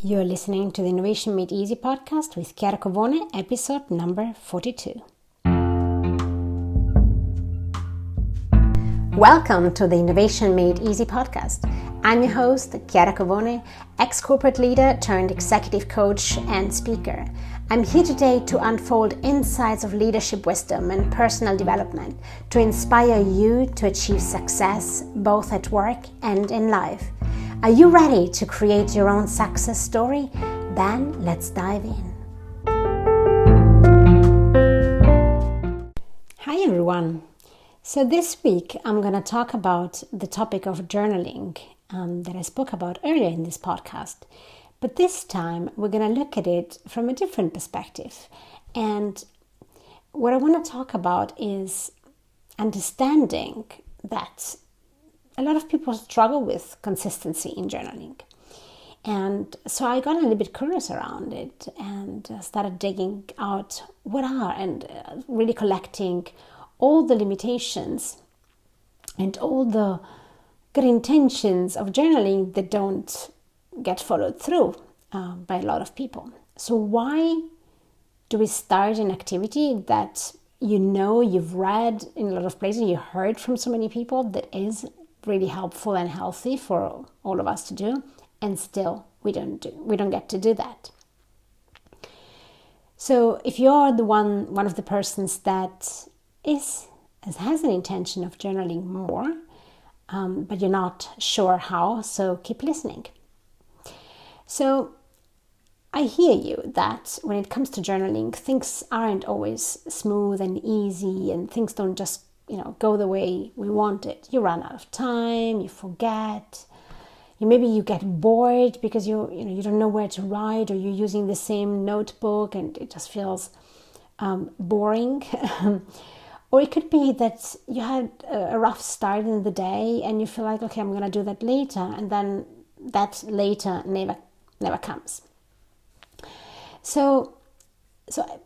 You're listening to the Innovation Made Easy podcast with Chiara Covone, episode number 42. Welcome to the Innovation Made Easy podcast. I'm your host, Chiara Covone, ex-corporate leader turned executive coach and speaker. I'm here today to unfold insights of leadership wisdom and personal development to inspire you to achieve success both at work and in life. Are you ready to create your own success story? Then let's dive in. Hi everyone. So this week I'm going to talk about the topic of journaling that I spoke about earlier in this podcast. But this time we're going to look at it from a different perspective. And what I want to talk about is understanding that a lot of people struggle with consistency in journaling. And so I got a little bit curious around it and started digging out what are and really collecting all the limitations and all the good intentions of journaling that don't get followed through by a lot of people. So why do we start an activity that you've read in a lot of places, you heard from so many people that is really helpful and healthy for all of us to do, and still we don't get to do that. So if you're one of the persons that has an intention of journaling more, but you're not sure how, so keep listening. So I hear you that when it comes to journaling, things aren't always smooth and easy, and things don't just go the way we want it. You run out of time, you forget, maybe you get bored because you don't know where to write, or you're using the same notebook and it just feels boring. Or it could be that you had a rough start in the day and you feel like, okay, I'm going to do that later, and then that later never comes. So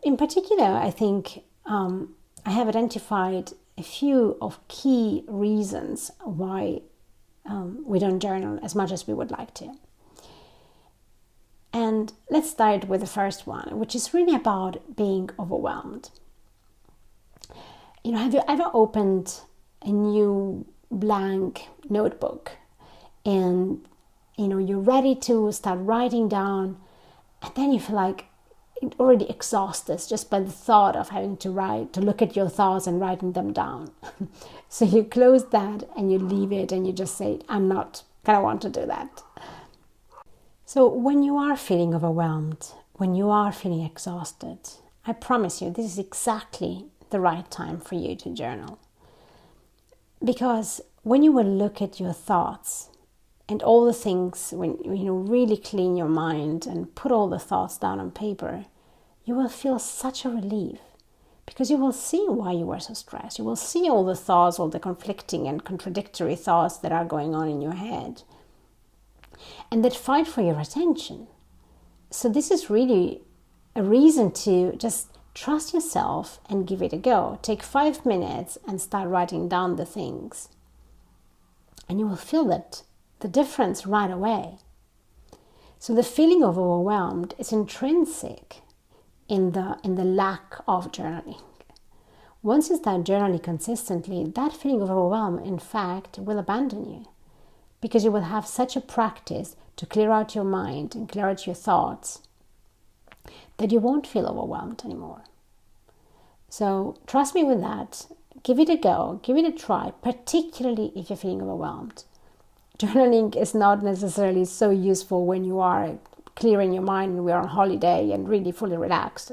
in particular, I think I have identified a few of key reasons why we don't journal as much as we would like to. And let's start with the first one, which is really about being overwhelmed. Have you ever opened a new blank notebook and you're ready to start writing down, and then you feel like it already exhausts just by the thought of having to look at your thoughts and writing them down. So you close that and you leave it and you just say, I'm not going to want to do that. So when you are feeling overwhelmed, when you are feeling exhausted, I promise you, this is exactly the right time for you to journal. Because when you will look at your thoughts and all the things, when really clean your mind and put all the thoughts down on paper, you will feel such a relief, because you will see why you were so stressed. You will see all the thoughts, all the conflicting and contradictory thoughts that are going on in your head and that fight for your attention. So this is really a reason to just trust yourself and give it a go. Take 5 minutes and start writing down the things, and you will feel that the difference right away. So the feeling of overwhelmed is intrinsic in the lack of journaling. Once you start journaling consistently, that feeling of overwhelm, in fact, will abandon you, because you will have such a practice to clear out your mind and clear out your thoughts that you won't feel overwhelmed anymore. So trust me with that. Give it a go. Give it a try, particularly if you're feeling overwhelmed. Journaling is not necessarily so useful when you are clearing your mind and we're on holiday and really fully relaxed.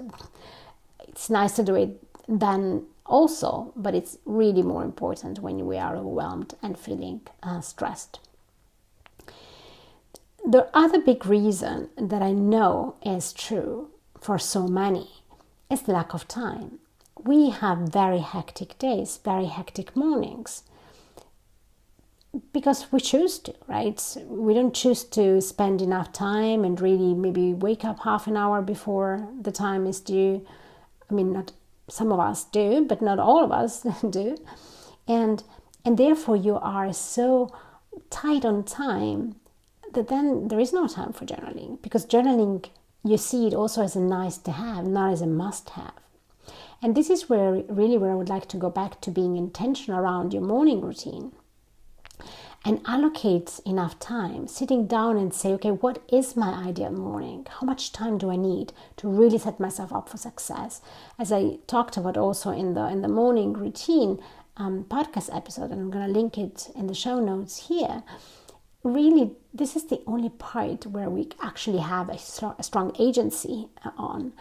It's nice to do it then also, but it's really more important when we are overwhelmed and feeling stressed. The other big reason that I know is true for so many is the lack of time. We have very hectic days, very hectic mornings, because we choose to, right? We don't choose to spend enough time and really maybe wake up half an hour before the time is due. I mean, not some of us do, but not all of us do. And therefore you are so tight on time then there is no time for journaling, because journaling, you see it also as a nice to have, not as a must have. And this is where I would like to go back to being intentional around your morning routine and allocate enough time, sitting down and say, okay, what is my ideal morning? How much time do I need to really set myself up for success? As I talked about also in the morning routine podcast episode, and I'm going to link it in the show notes here. Really, this is the only part where we actually have a strong agency on,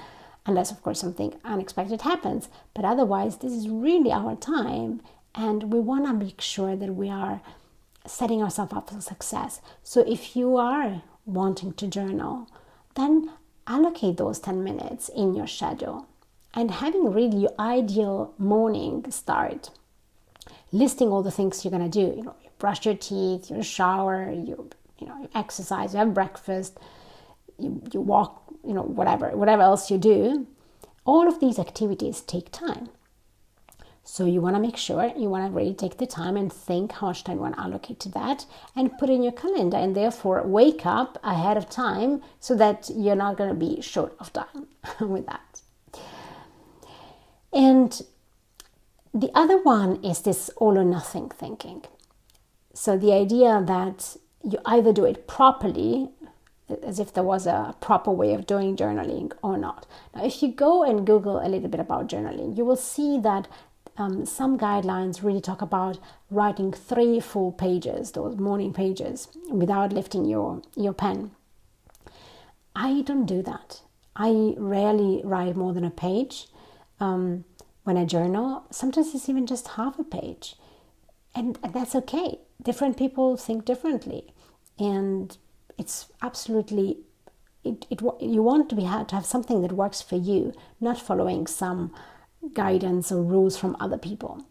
unless, of course, something unexpected happens. But otherwise, this is really our time, and we want to make sure that we are setting ourselves up for success. So if you are wanting to journal, then allocate those 10 minutes in your schedule, and having really your ideal morning start, listing all the things you're going to do. You brush your teeth, you shower, you exercise, you have breakfast, you walk, whatever else you do. All of these activities take time. So you want to make sure you want to really take the time and think how much time you want to allocate to that, and put in your calendar, and therefore wake up ahead of time so that you're not going to be short of time with that. And the other one is this all or nothing thinking. So the idea that you either do it properly, as if there was a proper way of doing journaling, or not. Now, if you go and Google a little bit about journaling, you will see that some guidelines really talk about writing 3 full pages, those morning pages, without lifting your pen. I don't do that. I rarely write more than a page. When I journal, sometimes it's even just half a page. And that's okay. Different people think differently. And it's absolutely, you want to have something that works for you, not following some guidance or rules from other people.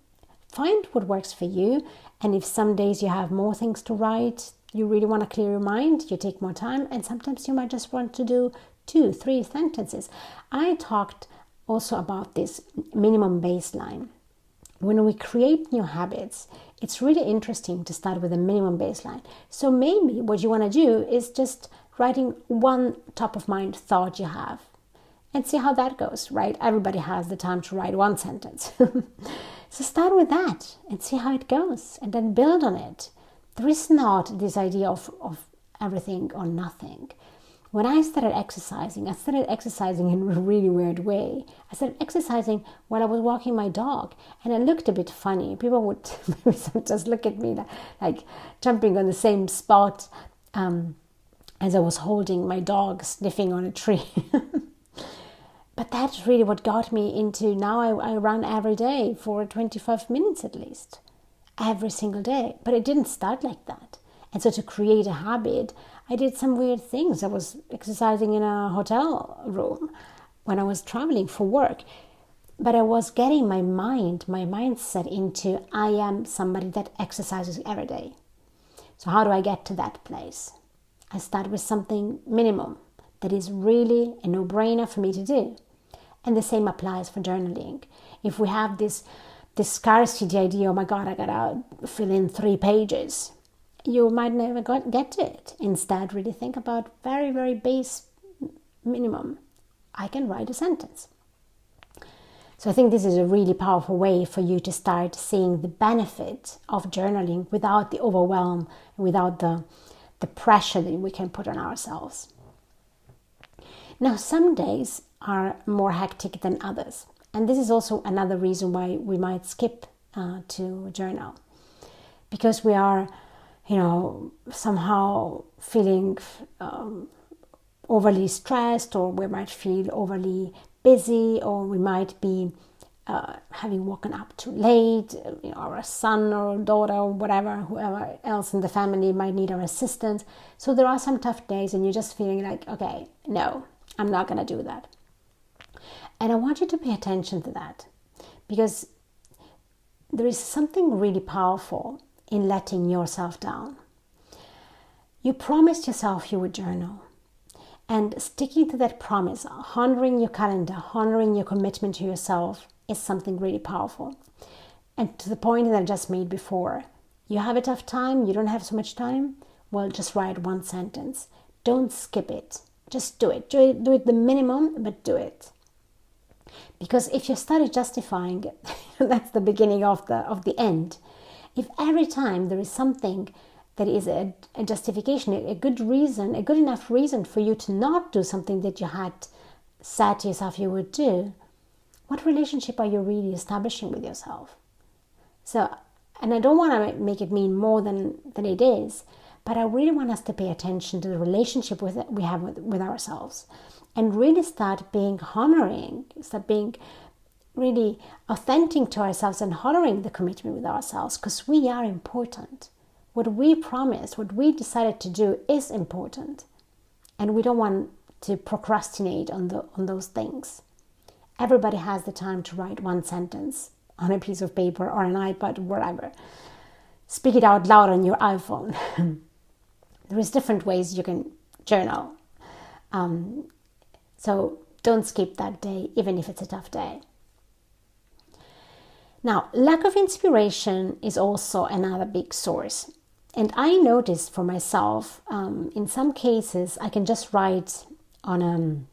Find what works for you. And if some days you have more things to write, you really want to clear your mind, you take more time. And sometimes you might just want to do 2-3 sentences. I talked also about this minimum baseline. When we create new habits, it's really interesting to start with a minimum baseline. So maybe what you want to do is just writing one top of mind thought you have and see how that goes, right? Everybody has the time to write 1 sentence. So start with that and see how it goes, and then build on it. There is not this idea of everything or nothing. When I started exercising in a really weird way. I started exercising while I was walking my dog, and it looked a bit funny. People would just look at me like jumping on the same spot as I was holding my dog sniffing on a tree. But that's really what got me into, now I run every day for 25 minutes at least, every single day. But it didn't start like that. And so to create a habit, I did some weird things. I was exercising in a hotel room when I was traveling for work. But I was getting my mindset into, I am somebody that exercises every day. So how do I get to that place? I start with something minimum that is really a no-brainer for me to do. And the same applies for journaling. If we have this scarcity idea, oh my God, I gotta fill in 3 pages, you might never get to it. Instead, really think about very, very base minimum. I can write a sentence. So I think this is a really powerful way for you to start seeing the benefit of journaling without the overwhelm, without the pressure that we can put on ourselves. Now, some days are more hectic than others. And this is also another reason why we might skip to journal. Because we are, somehow feeling overly stressed, or we might feel overly busy, or we might be having woken up too late, our son or daughter or whoever else in the family might need our assistance. So there are some tough days and you're just feeling like, okay, no, I'm not going to do that. And I want you to pay attention to that, because there is something really powerful in letting yourself down. You promised yourself you would journal, and sticking to that promise, honoring your calendar, honoring your commitment to yourself is something really powerful. And to the point that I just made before, you have a tough time, you don't have so much time, well, just write one sentence. Don't skip it. Just do it. Do it the minimum, but do it. Because if you started justifying, that's the beginning of the end. If every time there is something that is a justification, a good reason, a good enough reason for you to not do something that you had said to yourself you would do, what relationship are you really establishing with yourself? So, and I don't want to make it mean more than it is, but I really want us to pay attention to the relationship we have with ourselves, and really start being honoring, start being really authentic to ourselves and honoring the commitment with ourselves, because we are important. What we promised, what we decided to do is important, and we don't want to procrastinate on those things. Everybody has the time to write one sentence on a piece of paper or an iPad, wherever. Speak it out loud on your iPhone. There is different ways you can journal. So don't skip that day, even if it's a tough day. Now, lack of inspiration is also another big source. And I noticed for myself, in some cases, I can just write on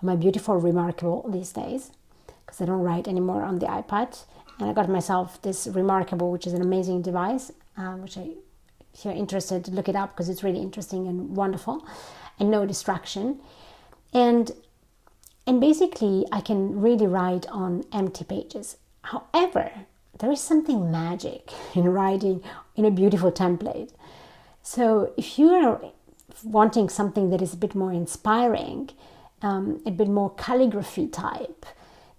my beautiful Remarkable these days, because I don't write anymore on the iPad. And I got myself this Remarkable, which is an amazing device, which if you're interested, look it up, because it's really interesting and wonderful, and no distraction. And basically, I can really write on empty pages. However, there is something magic in writing in a beautiful template. So if you are wanting something that is a bit more inspiring, a bit more calligraphy type,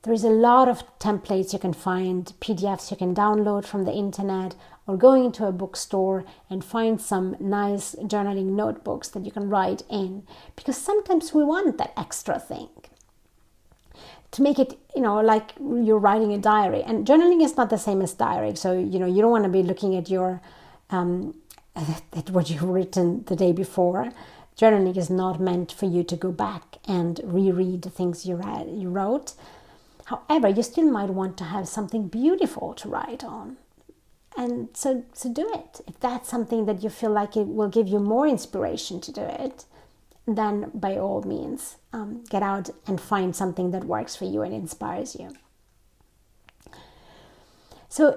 there is a lot of templates you can find, PDFs you can download from the internet, or going into a bookstore and find some nice journaling notebooks that you can write in. Because sometimes we want that extra thing to make it, like you're writing a diary. And journaling is not the same as diary. So, you don't want to be looking at your at what you've written the day before. Journaling is not meant for you to go back and reread the things you wrote. However, you still might want to have something beautiful to write on. And so do it. If that's something that you feel like it will give you more inspiration to do it, then by all means, get out and find something that works for you and inspires you. So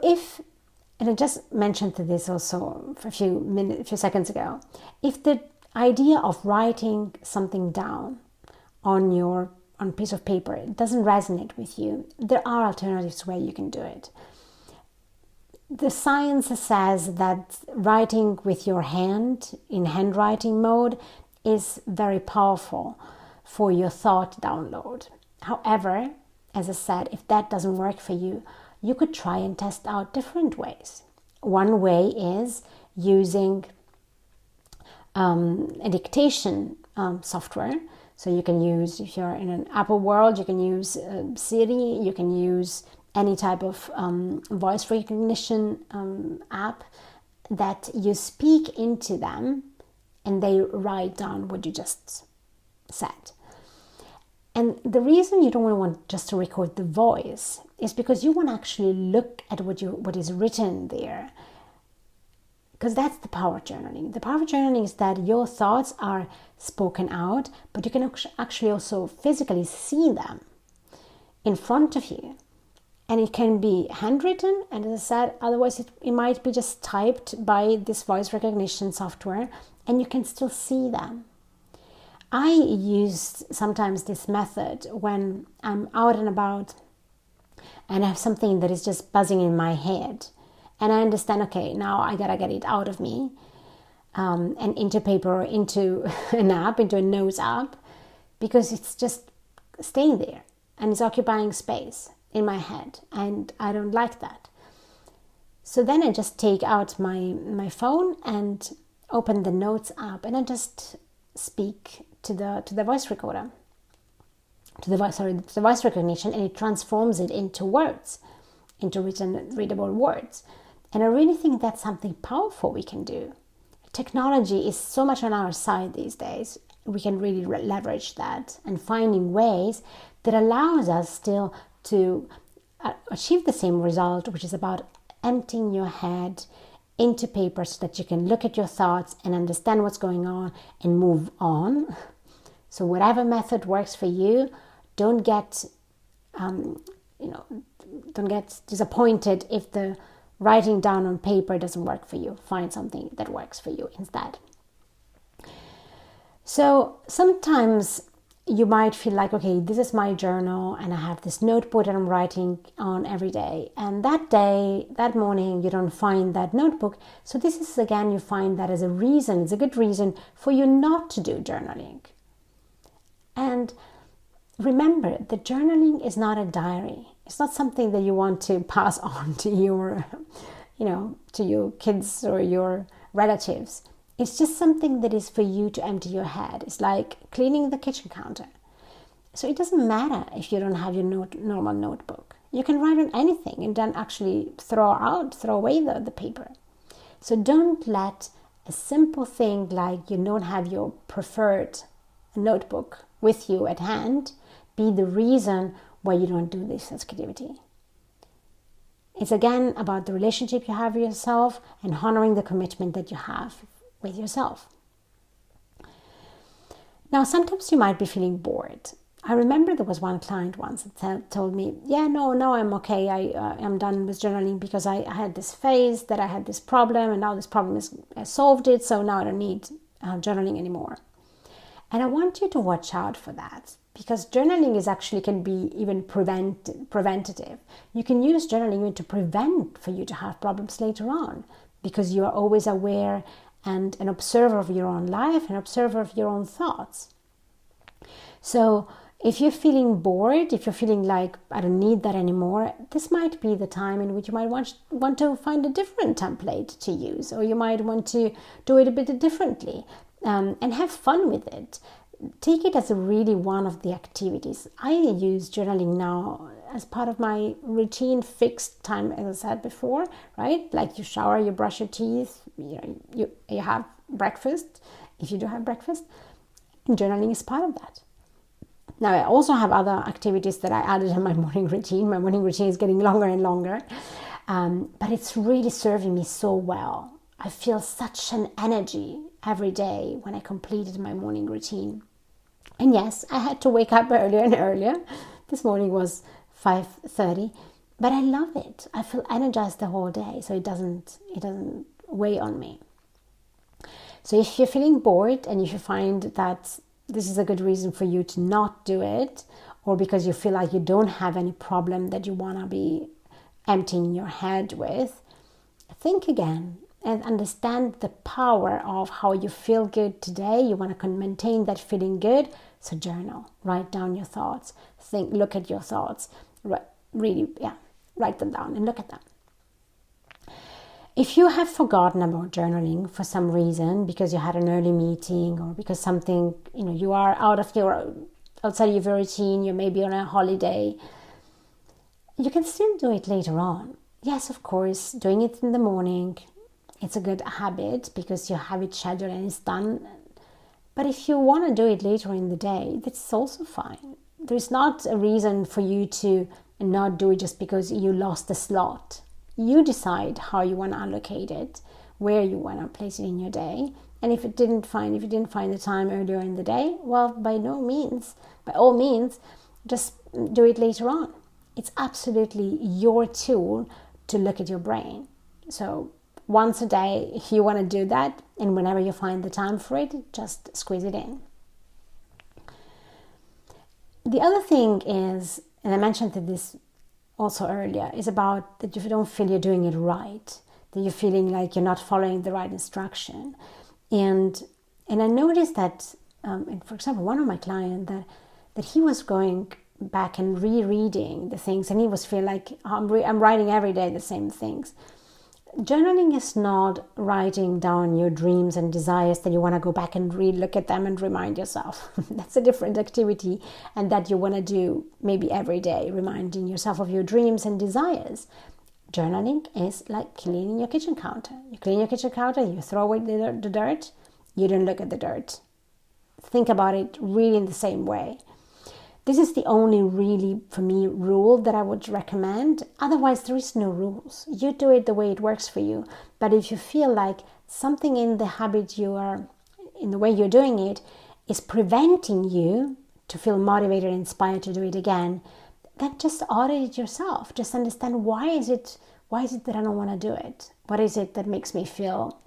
and I just mentioned this also a few seconds ago, if the idea of writing something down on a piece of paper doesn't resonate with you, there are alternatives where you can do it. The science says that writing with your hand in handwriting mode is very powerful for your thought download. However, as I said, if that doesn't work for you, you could try and test out different ways. One way is using a dictation software. So you can use, if you're in an Apple world, you can use Siri, you can use any type of voice recognition app that you speak into them and they write down what you just said. And the reason you don't want just to record the voice is because you want to actually look at what is written there. Because that's the power of journaling. The power of journaling is that your thoughts are spoken out, but you can actually also physically see them in front of you. And it can be handwritten, and as I said, otherwise it might be just typed by this voice recognition software, and you can still see them. I use sometimes this method when I'm out and about and I have something that is just buzzing in my head. And I understand, okay, now I gotta get it out of me and into paper or into an app, into a notes app, because it's just staying there and it's occupying space in my head, and I don't like that. So then I just take out my phone and open the notes app, and I just speak to the voice recorder, to the voice recognition, and it transforms it into words, into written, readable words. And I really think that's something powerful we can do. Technology is so much on our side these days. We can really leverage that and finding ways that allows us still to achieve the same result, which is about emptying your head into paper so that you can look at your thoughts and understand what's going on and move on. So whatever method works for you, don't get don't get disappointed if the writing down on paper doesn't work for you. Find something that works for you instead. So sometimes you might feel like, okay, this is my journal and I have this notebook that I'm writing on every day. And that day, that morning, you don't find that notebook. So this is, again, you find that as a reason, it's a good reason for you not to do journaling. And remember, the journaling is not a diary. It's not something that you want to pass on to your, to your kids or your relatives. It's just something that is for you to empty your head. It's like cleaning the kitchen counter. So it doesn't matter if you don't have your normal notebook. You can write on anything and then actually throw away the paper. So don't let a simple thing like you don't have your preferred notebook with you at hand be the reason why you don't do this activity. It's again about the relationship you have with yourself and honoring the commitment that you have with yourself. Now, sometimes you might be feeling bored. I remember there was one client once that told me, now I'm okay. I'm done with journaling because I had this phase that I had this problem and now this problem I solved it. So now I don't need journaling anymore. And I want you to watch out for that, because journaling is actually can be even preventative. You can use journaling even to prevent for you to have problems later on, because you are always aware and an observer of your own life, an observer of your own thoughts. So if you're feeling bored, if you're feeling like I don't need that anymore, this might be the time in which you might want to find a different template to use, or you might want to do it a bit differently. And have fun with it. Take it as really one of the activities. I use journaling now as part of my routine, fixed time, as I said before, right? Like you shower, you brush your teeth, you have breakfast, if you do have breakfast. And journaling is part of that. Now, I also have other activities that I added in my morning routine. My morning routine is getting longer and longer. But it's really serving me so well. I feel such an energy every day when I completed my morning routine. And yes, I had to wake up earlier and earlier. This morning was 5:30, but I love it. I feel energized the whole day, so it doesn't weigh on me. So if you're feeling bored and if you find that this is a good reason for you to not do it, or because you feel like you don't have any problem that you want to be emptying your head with, think again. And understand the power of how you feel good today. You want to maintain that feeling good. So journal, write down your thoughts, look at your thoughts, write them down and look at them. If you have forgotten about journaling for some reason, because you had an early meeting or because something, you are outside of your routine, you may be on a holiday, you can still do it later on. Yes, of course, doing it in the morning, it's a good habit because you have it scheduled and it's done. But if you want to do it later in the day, that's also fine. There's not a reason for you to not do it just because you lost a slot. You decide how you want to allocate it, where you want to place it in your day. And if you didn't find the time earlier in the day, well, by all means, just do it later on. It's absolutely your tool to look at your brain. So once a day, if you want to do that, and whenever you find the time for it, just squeeze it in. The other thing is, and I mentioned this also earlier, is about that if you don't feel you're doing it right, that you're feeling like you're not following the right instruction. And I noticed that, for example, one of my clients, that he was going back and rereading the things, and he was feeling like, I'm writing every day the same things. Journaling is not writing down your dreams and desires that you want to go back and look at them and remind yourself. That's a different activity, and that you want to do maybe every day, reminding yourself of your dreams and desires. Journaling is like cleaning your kitchen counter. You clean your kitchen counter, you throw away the dirt, you don't look at the dirt. Think about it really in the same way. This is the only really, for me, rule that I would recommend. Otherwise, there is no rules. You do it the way it works for you. But if you feel like something in the habit in the way you're doing it, is preventing you to feel motivated and inspired to do it again, then just audit it yourself. Just understand why is it that I don't want to do it? What is it that makes me feel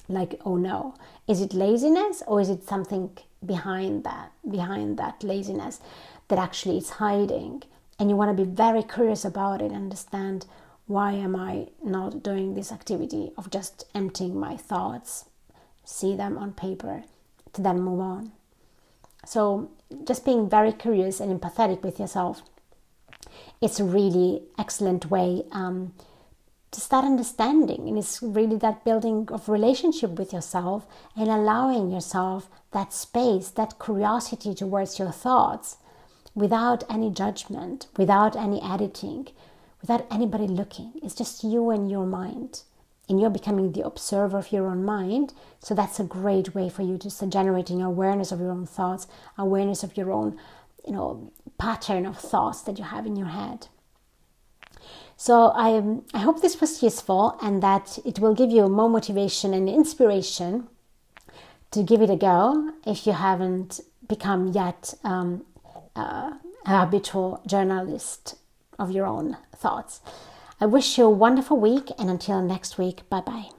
like, oh no? Is it laziness, or is it something behind that laziness that actually is hiding? And you want to be very curious about it, understand, why am I not doing this activity of just emptying my thoughts, see them on paper, to then move on. So just being very curious and empathetic with yourself, it's a really excellent way to start understanding. And it's really that building of relationship with yourself and allowing yourself that space, that curiosity towards your thoughts, without any judgment, without any editing, without anybody looking. It's just you and your mind. And you're becoming the observer of your own mind. So that's a great way for you to start generating awareness of your own thoughts, awareness of your own, pattern of thoughts that you have in your head. So I hope this was useful, and that it will give you more motivation and inspiration to give it a go if you haven't become yet a habitual journalist of your own thoughts. I wish you a wonderful week, and until next week, bye-bye.